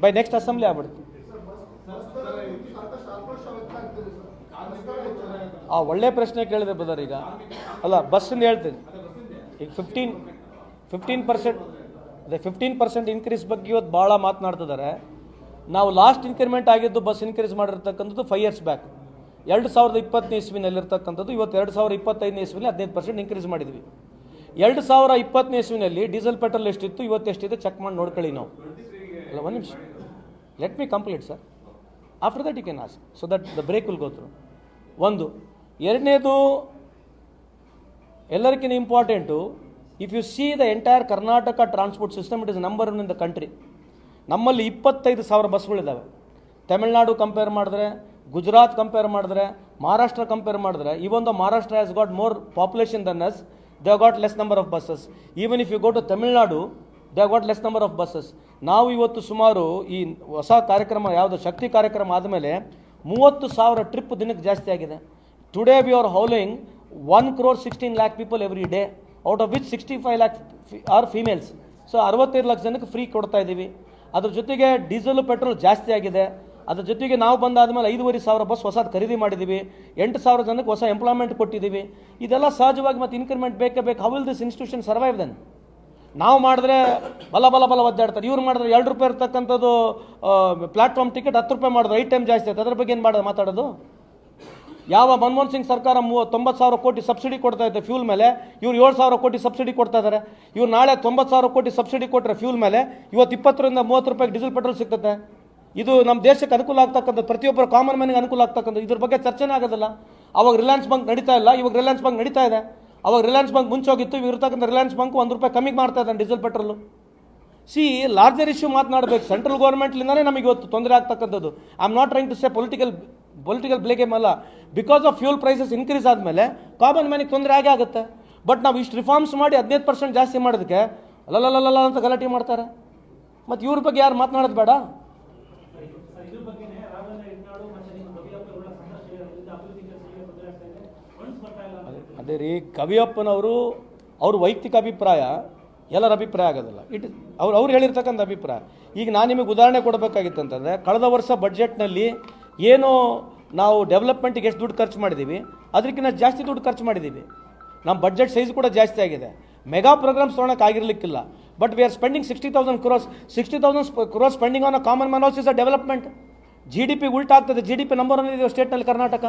By next assembly ಆಗ್ಬಿಡುತ್ತೆ. ಒಳ್ಳೆ ಪ್ರಶ್ನೆ ಕೇಳಿದೆ ಬ್ರದರ್. ಈಗ ಅಲ್ಲ ಬಸ್ಸಿಂದ ಹೇಳ್ತೀನಿ. ಈಗ 15% ಅದೇ 15% ಇನ್ಕ್ರೀಸ್ ಬಗ್ಗೆ ಇವತ್ತು ಭಾಳ ಮಾತನಾಡ್ತಿದ್ದಾರೆ. ನಾವು ಲಾಸ್ಟ್ ಇನ್ಕ್ರಿಮೆಂಟ್ ಆಗಿದ್ದು ಬಸ್ ಇನ್ಕ್ರೀಸ್ ಮಾಡಿರ್ತಕ್ಕಂಥದ್ದು 5 years ಬ್ಯಾಕ್ 2020 ಇಸ್ವಿನಲ್ಲಿರ್ತಕ್ಕಂಥದ್ದು. ಇವತ್ತು 2025 ಇಸ್ವಿನಲ್ಲಿ 15% ಇನ್ಕ್ರೀಸ್ ಮಾಡಿದ್ವಿ. 2020 ಇಸ್ವಿನಲ್ಲಿ ಡೀಸೆಲ್ ಪೆಟ್ರೋಲ್ ಎಷ್ಟಿತ್ತು, ಇವತ್ತು ಎಷ್ಟಿದೆ ಚೆಕ್ ಮಾಡಿ ನೋಡ್ಕೊಳ್ಳಿ ನಾವು. ಅಲ್ಲ ಒಂದು ನಿಮಿಷ, let me complete sir. After that you can ask so that the break will go through. ಒಂದು. ಎರಡನೇದು ಎಲ್ಲರಿಗಿಂತ important, if you see the entire Karnataka transport system, it is number 1 in the country. ನಮ್ಮಲ್ಲಿ 25,000 ಬಸ್ಗಳಿದ್ದಾವೆ. ತಮಿಳ್ನಾಡು ಕಂಪೇರ್ ಮಾಡಿದ್ರೆ, Gujarat compare ಮಾಡಿದ್ರೆ, Maharashtra compare ಮಾಡಿದ್ರೆ, even the Maharashtra has got more population than us, they got less number of buses. Even if you go to Tamil Nadu, they got less number of buses. ನಾವು ಇವತ್ತು ಸುಮಾರು ಈ ಹೊಸ ಕಾರ್ಯಕ್ರಮ ಯಾವುದು ಶಕ್ತಿ ಕಾರ್ಯಕ್ರಮ ಆದಮೇಲೆ 30,000 ಟ್ರಿಪ್ ದಿನಕ್ಕೆ ಜಾಸ್ತಿ ಆಗಿದೆ. Today we are ಹೌಲಿಂಗ್ 1,16 lakh people every day, out of which 65 lakh are females. So 65 lakh ಜನಕ್ಕೆ ಫ್ರೀ ಕೊಡ್ತಾ ಇದ್ದೀವಿ. ಅದ್ರ ಜೊತೆಗೆ ಡೀಸೆಲ್ ಪೆಟ್ರೋಲ್ ಜಾಸ್ತಿ ಆಗಿದೆ. ಅದ್ರ ಜೊತೆಗೆ ನಾವು ಬಂದಾದಮೇಲೆ 5,500 ಬಸ್ ಹೊಸದು ಖರೀದಿ ಮಾಡಿದ್ದೀವಿ. 8,000 ಜನಕ್ಕೆ ಹೊಸ ಎಂಪ್ಲಾಯ್ಮೆಂಟ್ ಕೊಟ್ಟಿದ್ದೀವಿ. ಇದೆಲ್ಲ ಸಹಜವಾಗಿ ಮತ್ತು ಇನ್ಕ್ರಿಮೆಂಟ್ ಬೇಕೇ ಬೇಕು. How will this institution survive then? ನಾವು ಮಾಡಿದ್ರೆ ಬಲ ಒದ್ದಾಡ್ತಾರೆ. ಇವ್ರು ಮಾಡಿದ್ರೆ ₹2 ಇರ್ತಕ್ಕಂಥದ್ದು ಪ್ಲಾಟ್ಫಾರ್ಮ್ ಟಿಕೆಟ್ ₹10 ಮಾಡಿದ್ರು, 8 ಟೈಮ್ ಜಾಸ್ತಿ ಆಯ್ತು. ಅದ್ರ ಬಗ್ಗೆ ಏನು ಮಾತಾಡೋದು? ಯಾವ ಮನಮೋಹನ್ ಸಿಂಗ್ ಸರ್ಕಾರ 90,000 ಕೋಟಿ ಸಬ್ಸಿಡಿ ಕೊಡ್ತಾ ಇದ್ದೆ ಫ್ಯೂಲ್ ಮೇಲೆ, ಇವ್ರು 7,000 ಕೋಟಿ ಸಬ್ಸಿಡಿ ಕೊಡ್ತಾ ಇದ್ದಾರೆ. ಇವ್ರು ನಾಳೆ 90,000 ಕೋಟಿ ಸಬ್ಸಿಡಿ ಕೊಟ್ಟರೆ ಫ್ಯೂಲ್ ಮೇಲೆ ಇವತ್ತು ₹20 ರಿಂದ ₹30 ಡೀಸೆಲ್ ಪೆಟ್ರೋಲ್ ಸಿಗ್ತದೆ. ಇದು ನಮ್ಮ ದೇಶಕ್ಕೆ ಅನುಕೂಲ ಆಗ್ತಕ್ಕಂಥದ್ದು, ಪ್ರತಿಯೊಬ್ಬರ ಕಾಮನ್ ಮ್ಯಾನಿಗೆ ಅನುಕೂಲ ಆಗ್ತಕ್ಕಂಥದ್ದು. ಇದ್ರ ಬಗ್ಗೆ ಚರ್ಚೆನೇ ಆಗೋದಿಲ್ಲ. ಅವಾಗ ರಿಲಯನ್ಸ್ ಬ್ಯಾಂಕ್ ನಡೀತಾ ಇಲ್ಲ, ಇವಾಗ ರಿಲಯನ್ಸ್ ಬ್ಯಾಂಕ್ ನಡೀತಾ ಇದೆ. ಅವಾಗ ರಿಲಯನ್ಸ್ ಬ್ಯಾಂಕ್ ಮುಂಚೆ ಹೋಗಿತ್ತು, ಇವಾಗ ಇರ್ತಕ್ಕಂಥ ರಿಲಯನ್ಸ್ ಬ್ಯಾಂಕ್ ₹1 ಕಮ್ಮಿಗೆ ಮಾಡ್ತಾ ಇದ್ದಾನೆ diesel petrol. See larger issue ಮಾತನಾಡಬೇಕು. ಸೆಂಟ್ರಲ್ ಗೌರ್ಮೆಂಟ್ಲಿಂದನೇ ನಮಗೆ ಇವತ್ತು ತೊಂದರೆ ಆಗ್ತಕ್ಕಂಥದ್ದು. I am not trying to say political blame ಅಲ್ಲ. Because of fuel prices increase ಆದಮೇಲೆ ಕಾಮನ್ ಮ್ಯಾನಿಗೆ ತೊಂದರೆ ಆಗೇ ಆಗುತ್ತೆ. ಬಟ್ ನಾವು ಇಷ್ಟು ರಿಫಾರ್ಮ್ಸ್ ಮಾಡಿ 15% ಜಾಸ್ತಿ ಮಾಡೋದಕ್ಕೆ ಅಲ್ಲಲ್ಲ ಅಂತ ಗಲಾಟೆ ಮಾಡ್ತಾರೆ. ಮತ್ತು ಇವ್ರ ಬಗ್ಗೆ ಯಾರು ಮಾತನಾಡೋದು ಬೇಡ? ಅದೇ ರೀ, ಕವಿಯಪ್ಪನವರು ಅವ್ರ ವೈಯಕ್ತಿಕ ಅಭಿಪ್ರಾಯ, ಎಲ್ಲರ ಅಭಿಪ್ರಾಯ ಆಗೋದಿಲ್ಲ. ಅವ್ರು ಹೇಳಿರ್ತಕ್ಕಂಥ ಅಭಿಪ್ರಾಯ. ಈಗ ನಾನು ನಿಮಗೆ ಉದಾಹರಣೆ ಕೊಡಬೇಕಾಗಿತ್ತು ಅಂತಂದರೆ, ಕಳೆದ ವರ್ಷ ಬಡ್ಜೆಟ್ನಲ್ಲಿ ಏನು ನಾವು ಡೆವಲಪ್ಮೆಂಟಿಗೆ ಎಷ್ಟು ದುಡ್ಡು ಖರ್ಚು ಮಾಡಿದ್ದೀವಿ, ಅದಕ್ಕಿಂತ ಜಾಸ್ತಿ ದುಡ್ಡು ಖರ್ಚು ಮಾಡಿದ್ದೀವಿ. ನಮ್ಮ ಬಡ್ಜೆಟ್ ಸೈಜ್ ಕೂಡ ಜಾಸ್ತಿ ಆಗಿದೆ. ಮೆಗಾ ಪ್ರೋಗ್ರಾಮ್ಸ್ ತೊಗೊಳಕ್ಕೆ ಆಗಿರಲಿಕ್ಕಿಲ್ಲ. But we are spending 60,000 crores spending on a common man also is a development. GDP ಉಲ್ಟಾ ಆಗ್ತದೆ. GDP ನಂಬರ್ 1 ಇದೆ ಸ್ಟೇಟ್ನಲ್ಲಿ ಕರ್ನಾಟಕ.